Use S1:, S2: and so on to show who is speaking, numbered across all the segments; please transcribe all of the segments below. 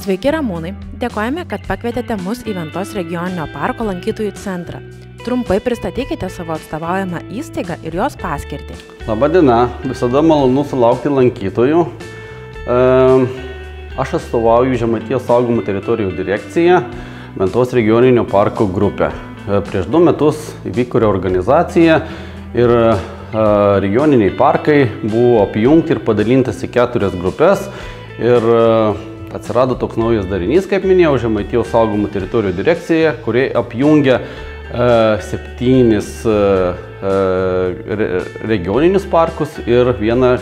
S1: Sveiki Ramūnai, dėkojame, kad pakvietėte mus į Ventos regioninio parko lankytojų centrą. Trumpai pristatykite savo atstovaujamą įstaigą ir jos paskirtį.
S2: Labadiena, visada malonu sulaukti lankytojų. Aš atstovauju Žemaitijos saugomų teritorijų direkciją, Ventos regioninio parko grupę. Prieš 2 metus įvyko reorganizacija ir regioniniai parkai buvo apjungti ir padalintas į 4 grupės. Ir atsirado toks naujas darinys, kaip minėjau, Žemaitijos saugomų teritorijų direkcija, kurie apjungia 7 regioninius parkus ir 1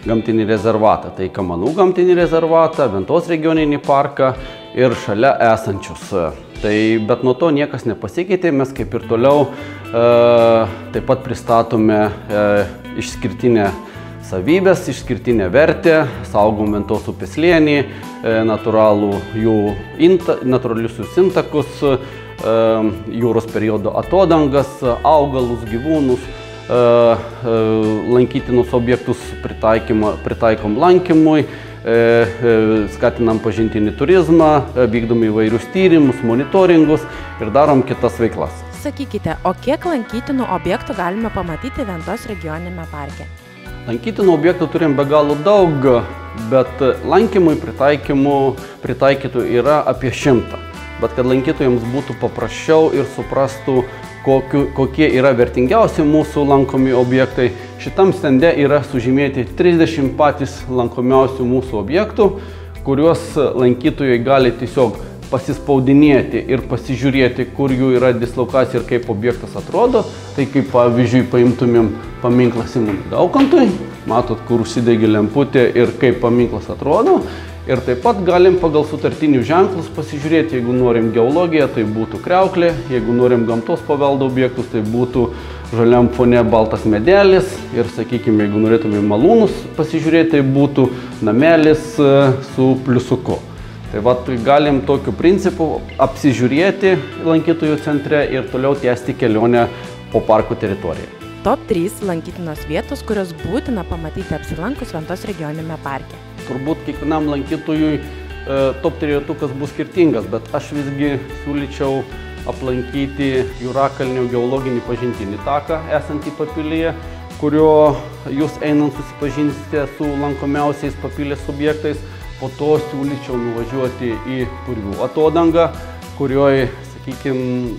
S2: gamtinį rezervatą. Tai Kamanų gamtinį rezervatą, Ventos regioninį parką ir šalia esančius. Bet nuo to niekas nepasikeitė, mes kaip ir toliau taip pat pristatome išskirtinę savybės, išskirtinę vertę, saugom Ventos upės slėnį, natūralius intakus, jūros periodo atodangas, augalus, gyvūnus, lankytinus objektus pritaikom lankymui, skatinam pažintinį turizmą, vykdom įvairius tyrimus, monitoringus ir darom kitas veiklas.
S1: Sakykite, o kiek lankytinų objektų galime pamatyti Ventos regioninėme parke?
S2: Lankytinų objektų turim be galo daug, bet lankymui pritaikytų yra apie 100. Bet kad lankytojams būtų paprasčiau ir suprastų, kokie yra vertingiausi mūsų lankomi objektai, šitam stende yra sužymėti 30 patys lankomiausių mūsų objektų, kuriuos lankytojai gali tiesiog pasispaudinėti ir pasižiūrėti, kur jų yra dislokacija ir kaip objektas atrodo. Tai kaip pavyzdžiui paimtumėm paminklą Simonui Daukantui, matot, kur užsidegė lemputė ir kaip paminklas atrodo. Ir taip pat galim pagal sutartinius ženklus pasižiūrėti, jeigu norim geologiją, tai būtų kriauklė, jeigu norim gamtos paveldo objektus, tai būtų žaliam fone baltas medelis ir, sakykime, jeigu norėtumėm malūnus pasižiūrėti, tai būtų namelis su pliusuku. Tai galim tokiu principu apsižiūrėti lankytojų centre ir toliau tęsti kelionę po parko teritoriją.
S1: Top 3 lankytinos vietos, kurios būtina pamatyti apsilankus Ventos regioninėme parke.
S2: Turbūt kiekvienam lankytojui top 3 bus skirtingas, bet aš visgi siūlyčiau aplankyti Jūrakalnio geologinį pažintinį taką esantį Papilyje, kurio jūs einant susipažinsite su lankomiausiais Papilės objektais. Po to siūlyčiau nuvažiuoti į Purvių atodangą, kurioje, sakykime,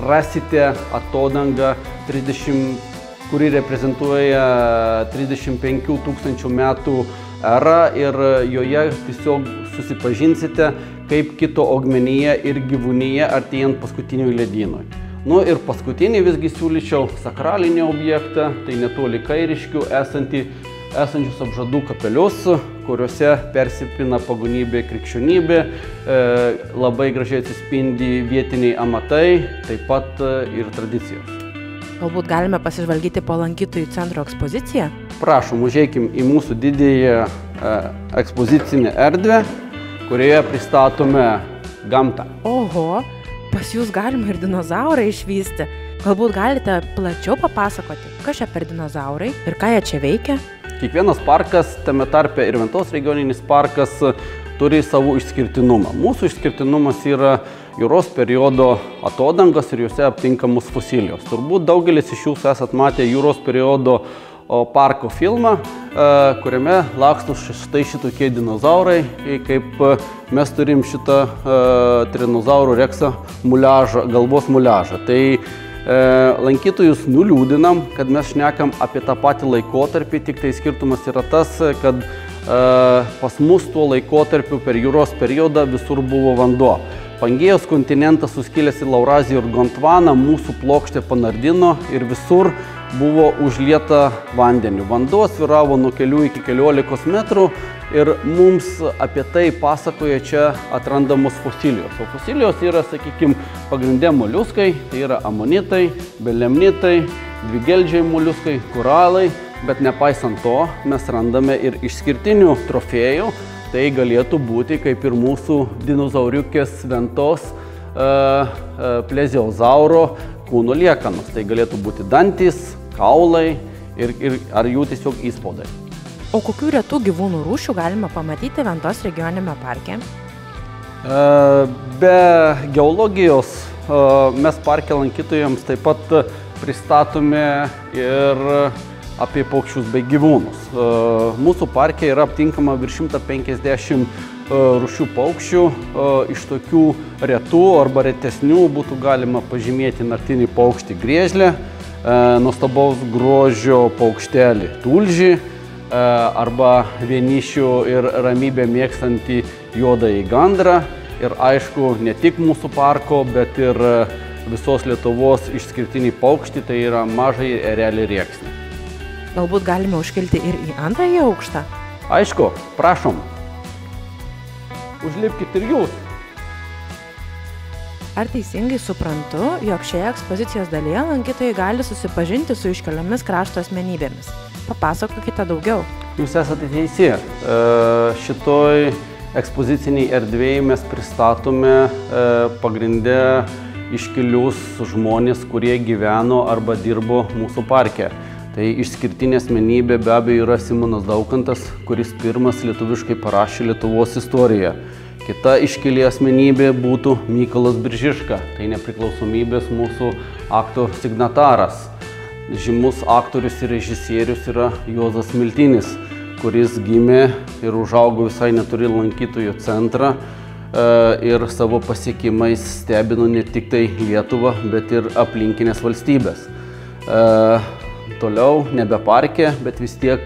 S2: rasite atodangą, kuri reprezentuoja 35 000 metų erą ir joje tiesiog susipažinsite, kaip kito augmenija ir gyvūnija artėjant paskutiniui ledynui. Ir paskutinį visgi siūlyčiau sakralinį objektą, tai netoli Kairiškių esančius apžadų kapelius, kuriuose persipina pagonybė, krikščionybė, labai gražiai atsispindi vietiniai amatai, taip pat ir tradicijos.
S1: Galbūt galime pasižvalgyti po lankytojų centro ekspoziciją?
S2: Prašom, užeikim į mūsų didįją ekspozicinę erdvę, kurioje pristatome gamtą.
S1: Oho, pas jūs galima ir dinozaurą išvysti. Galbūt galite plačiau papasakoti, kas čia per dinozaurai ir ką jie čia veikia?
S2: Kiekvienas parkas, tame tarpe ir Ventos regioninis parkas, turi savo išskirtinumą. Mūsų išskirtinumas yra jūros periodo atodangas ir juose aptinkamos fosilijos. Turbūt daugelis iš jūsų esat matę jūros periodo parko filmą, kuriame laksto štai šitokie dinozaurai, kaip mes turim šitą Tyrannosaurų reksą galvos muliažą. Tai lankytojus nuliūdinam, kad mes šnekam apie tą patį laikotarpį, tik tai skirtumas yra tas, kad pas mus tuo laikotarpiu per jūros periodą visur buvo vanduo. Pangėjos kontinentas suskilęs į Laurazijų ir Gondvaną, mūsų plokštė panardino ir visur buvo užlieta vandeniu. Vanduo sviravo nuo kelių iki 15 metrų ir mums apie tai pasakoja čia atrandamos fosilijos. O fosilijos yra, sakykime, pagrindė moliuskai, tai yra amonitai, belemnitai, dvigeldžiai moliuskai, koralai, bet nepaisant to mes randame ir išskirtinių trofėjų. Tai galėtų būti kaip ir mūsų dinozauriukės Ventos pleziozauro kūno liekanos. Tai galėtų būti dantys, kaulai ar jų tiesiog įspaudai.
S1: O kokių retų gyvūnų rūšių galima pamatyti Ventos regioniniame parke?
S2: Be geologijos mes parke lankytojams taip pat pristatome ir apie paukščius bei gyvūnus. Mūsų parke yra aptinkama virš 150 rūšių paukščių. Iš tokių retų arba retesnių būtų galima pažymėti naktinį paukštį griežlę, nuostabaus grožio paukštelį tulžį arba vienišių ir ramybę mėgstantį juodąjį gandrą. Ir aišku, ne tik mūsų parko, bet ir visos Lietuvos išskirtinį paukštį, tai yra mažąjį erelį rėksnį.
S1: Galbūt galime užkilti ir į antrąjį aukštą?
S2: Aišku, prašom. Užlipkit ir jūs.
S1: Ar teisingai suprantu, jog šioje ekspozicijos dalyje lankytojai gali susipažinti su iškeliomis krašto asmenybėmis? Papasakokite daugiau.
S2: Jūs esate teisi. Šitoj ekspoziciniai erdvėje mes pristatome pagrindę iškilius žmonės, kurie gyveno arba dirbo mūsų parke. Tai išskirtinė asmenybė be abejo yra Simonas Daukantas, kuris pirmas lietuviškai parašė Lietuvos istoriją. Kita iškili asmenybė būtų Mykolas Biržiška, tai nepriklausomybės mūsų akto signataras. Žymus aktorius ir režisierius yra Juozas Miltinis, kuris gimė ir užaugo visai netoli lankytojų centrą ir savo pasiekimais stebino ne tik tai Lietuvą, bet ir aplinkinės valstybės. Toliau nebe parke, bet vis tiek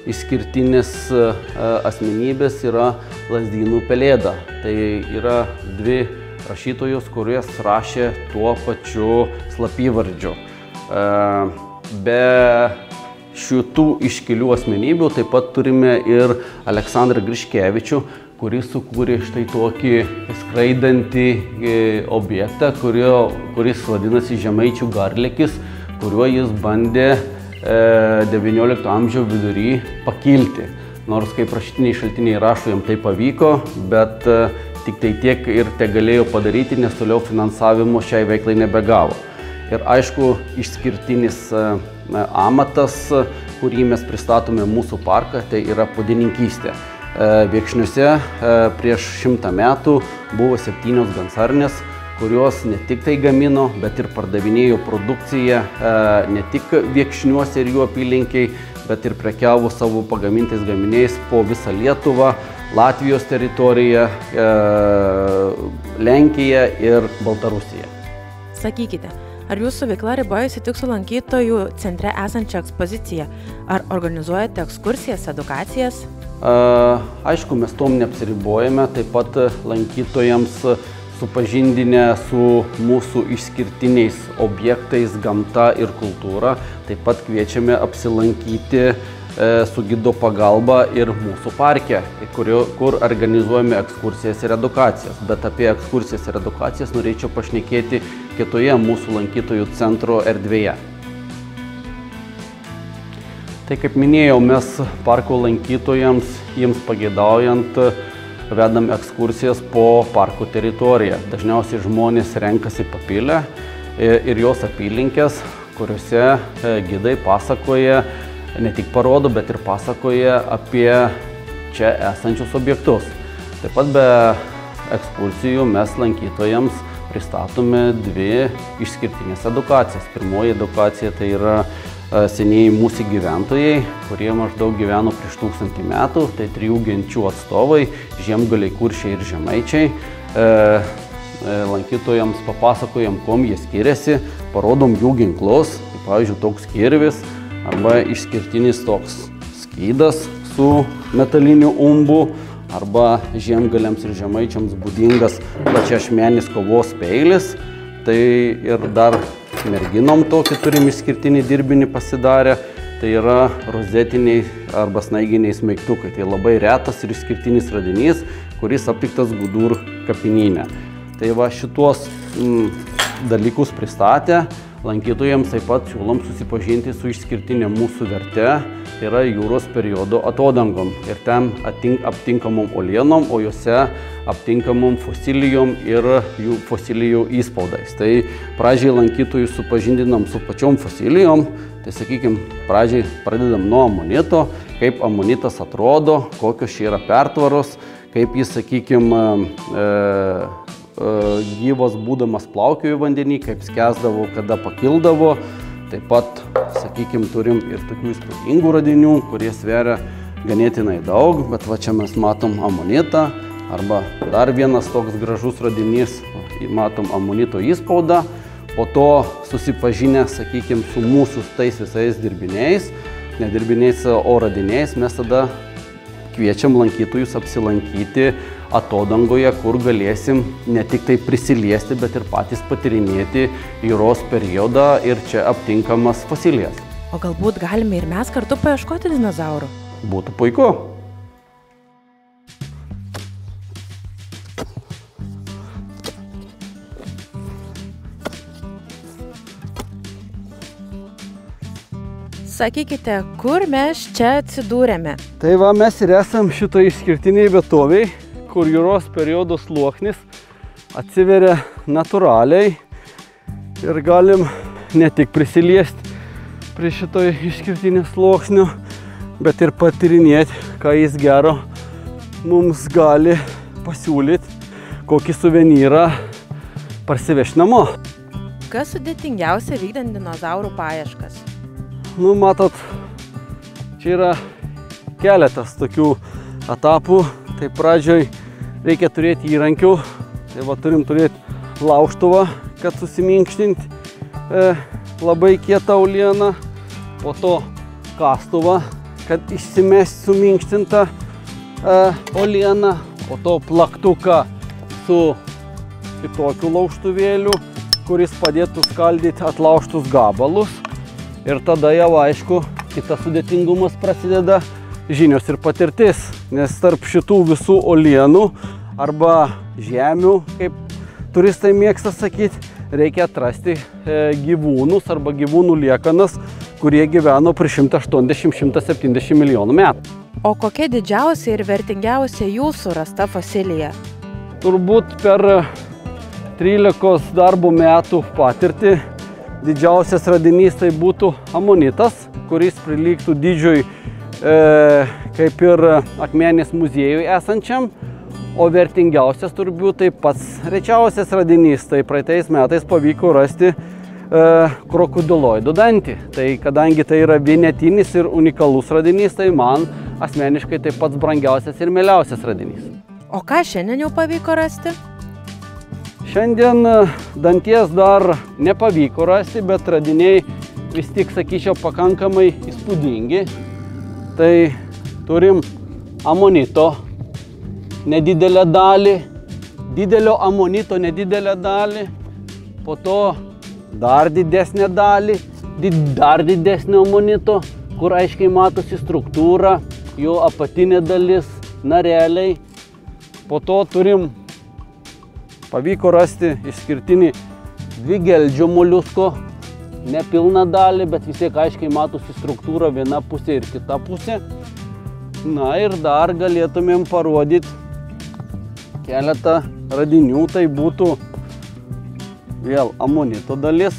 S2: išskirtinės asmenybės yra Lazdynų Pelėda. Tai yra dvi rašytojos, kurios rašė tuo pačiu slapyvardžiu. Be šitų iškilių asmenybių taip pat turime ir Aleksandrą Griškevičių, kuris sukūrė štai tokį skraidantį objektą, kuris vadinasi Žemaičių garlėkis, kuriuo jis bandė XIX amžiaus vidury pakilti. Nors kaip rašytiniai šaltiniai rašo, jam tai pavyko, bet tik tai tiek ir te galėjo padaryti, nes toliau finansavimo šiai veiklai nebegavo. Ir aišku, išskirtinis amatas, kurį mes pristatome mūsų parką, tai yra podininkystė. Viekšniuose prieš 100 metų buvo 7 gansarnės, kurios ne tik tai gamino, bet ir pardavinėjo produkciją ne tik Viekšniuose ir jų apylinkiai, bet ir prekiavo savo pagamintais gaminiais po visą Lietuvą, Latvijos teritoriją, Lenkiją ir Baltarusiją.
S1: Sakykite, ar jūsų veikla ribojasi tik su lankytojų centre esančia ekspozicija? Ar organizuojate ekskursijas, edukacijas?
S2: Aišku, mes tom neapsiribojame, taip pat lankytojams supažindinę su mūsų išskirtiniais objektais, gamta ir kultūra. Taip pat kviečiame apsilankyti su gido pagalba ir mūsų parke, kur organizuojame ekskursijas ir edukacijas. Bet apie ekskursijas ir edukacijas norėčiau pašnekėti kitoje mūsų lankytojų centro erdvėje. Tai kaip minėjau, mes parko lankytojams, jiems pageidaujant, vedam ekskursijas po parko teritoriją. Dažniausiai žmonės renkasi Papilę ir jos apylinkės, kuriuose gidai pasakoja, ne tik parodo, bet ir pasakoja apie čia esančius objektus. Taip pat be ekskursijų mes lankytojams pristatome dvi išskirtinės edukacijas. Pirmoji edukacija tai yra senieji mūsų gyventojai, kurie maždaug gyveno prieš 1000 metų, tai 3 genčių atstovai – Žiemgaliai, Kuršiai ir Žemaičiai. Lankytojams papasakojam, kuom jie skiriasi, parodom jų ginklus, tai pavyzdžiui toks kirvis arba išskirtinis toks skydas su metaliniu umbu, arba Žiemgaliams ir Žemaičiams būdingas plačiaašmenis kovos peilis. Tai ir dar merginom tokį turim išskirtinį dirbinį pasidarę, tai yra rozetiniai arba snaiginiai smeigtukai. Tai labai retas ir išskirtinis radinys, kuris aptiktas Gudur kapinyne. Tai va šituos dalykus pristatę, lankytojams taip pat siūlom susipažinti su išskirtinė mūsų verte, tai yra jūros periodo atodangom ir ten aptinkamom uolienom, o juose aptinkamom fosilijom ir jų fosilijų įspaudais. Tai pradžiai lankytojus supažindinam su pačiom fosilijom, tai sakykime, pradžiai pradedam nuo amonito, kaip amonitas atrodo, kokios čia yra pertvaros, kaip jis, sakykime, gyvas būdamas plaukiojo vandenį, kaip skęsdavo, kada pakildavo. Taip pat, sakykime, turim ir tokių įspūdingų radinių, kurie sveria ganėtinai daug, bet va čia mes matom amonitą, arba dar vienas toks gražus radinys, matom amonito įspaudą. Po to susipažinę, sakykime, su mūsų tais visais dirbiniais, ne dirbiniais, o radiniais, mes tada kviečiam lankytojus apsilankyti atodangoje, kur galėsim ne tik tai prisiliesti, bet ir patys patyrinėti jūros periodą ir čia aptinkamas fosilijas.
S1: O galbūt galime ir mes kartu paieškoti dinozaurų?
S2: Būtų puiku.
S1: Sakykite, kur mes čia atsidūrėme?
S2: Tai va, mes ir esam šitoj išskirtiniai vietoviai, kur jūros periodo sluoksnis atsiveria natūraliai ir galim ne tik prisiliesti prie šitoj išskirtinės sluoksnio, bet ir patyrinėti, ką jis gero mums gali pasiūlyti, kokį suvenyrą parsivežti namo.
S1: Kas sudėtingiausia vykdant dinozaurų paieškas?
S2: Nu, matot, čia yra keletas tokių etapų. Tai pradžioj reikia turėti įrankių. Tai va, turim turėti laužtuvą, kad susiminkštinti labai kietą uolieną. Po to kastuvą, kad išsimesti suminkštintą uolieną. Po to plaktuką su kitokiu laužtuvėliu, kuris padėtų skaldyti atlaužtus gabalus. Ir tada jau, aišku, kitas sudėtingumas prasideda žinios ir patirtis, nes tarp šitų visų uolienų arba žemių, kaip turistai mėgsta sakyti, reikia atrasti gyvūnus arba gyvūnų liekanas, kurie gyveno prieš 180–170 milijonų metų.
S1: O kokia didžiausia ir vertingiausia jūsų rasta fosilija?
S2: Turbūt per 13 darbo metų patirtį didžiausias radinys tai būtų amonitas, kuris prilygtų dydžiui kaip ir Akmenės muziejui esančiam, o vertingiausias turbūt tai pats rečiausias radinys. Tai praeitais metais pavyko rasti krokodiloidų dantį. Tai kadangi tai yra vienetinis ir unikalus radinys, tai man asmeniškai tai pats brangiausias ir mieliausias radinys.
S1: O ką šiandien jau pavyko rasti?
S2: Šiandien danties dar nepavyko rasti, bet radiniai vis tik, sakyčiau, pakankamai įspūdingi. Tai turim amonito nedidelę dalį, didelio amonito nedidelę dalį, po to dar didesnę dalį, dar didesnio amonito, kur aiškiai matosi struktūra, jo apatinė dalis, nareliai. Po to turim pavyko rasti išskirtinį dvigeldžio moliusko, nepilną dalį, bet vis tiek aiškiai matosi struktūra viena pusė ir kita pusė. Na ir dar galėtumėm parodyti keletą radinių, tai būtų vėl amonito dalis,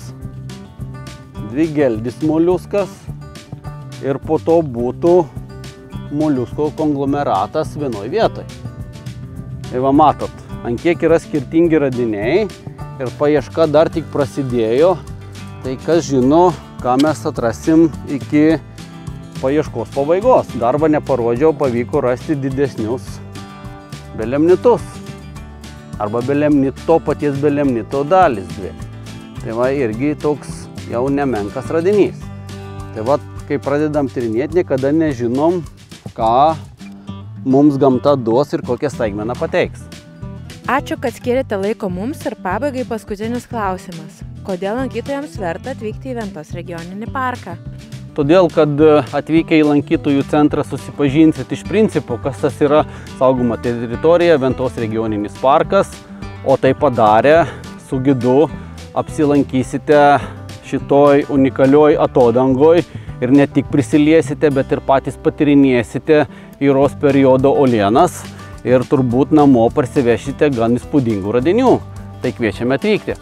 S2: dvigeldis moliuskas ir po to būtų moliusko konglomeratas vienoj vietoj. Tai va matot, ant kiek yra skirtingi radiniai ir paieška dar tik prasidėjo, tai kas žino, ką mes atrasim iki paieškos pabaigos. Dar va neparodžiau, pavyko rasti didesnius belemnitus arba belemnito, paties belemnito dalis dvi. Tai va irgi toks jau nemenkas radinys. Tai va, kai pradedam tyrinėti, niekada nežinom, ką mums gamta duos ir kokią staigmeną pateiks.
S1: Ačiū, kad skiriate laiko mums ir pabaigai paskutinis klausimas. Kodėl lankytojams verta atvykti į Ventos regioninį parką?
S2: Todėl, kad atvykę į lankytojų centrą susipažinsit iš principo, kas tas yra saugoma teritorija, Ventos regioninis parkas, o tai padarę su gidu apsilankysite šitoj unikalioj atodangoj ir ne tik prisiliesite, bet ir patys patyrinėsite jūros periodo uolienas ir turbūt namo parsivešite gan įspūdingų radinių. Tai kviečiame atvykti.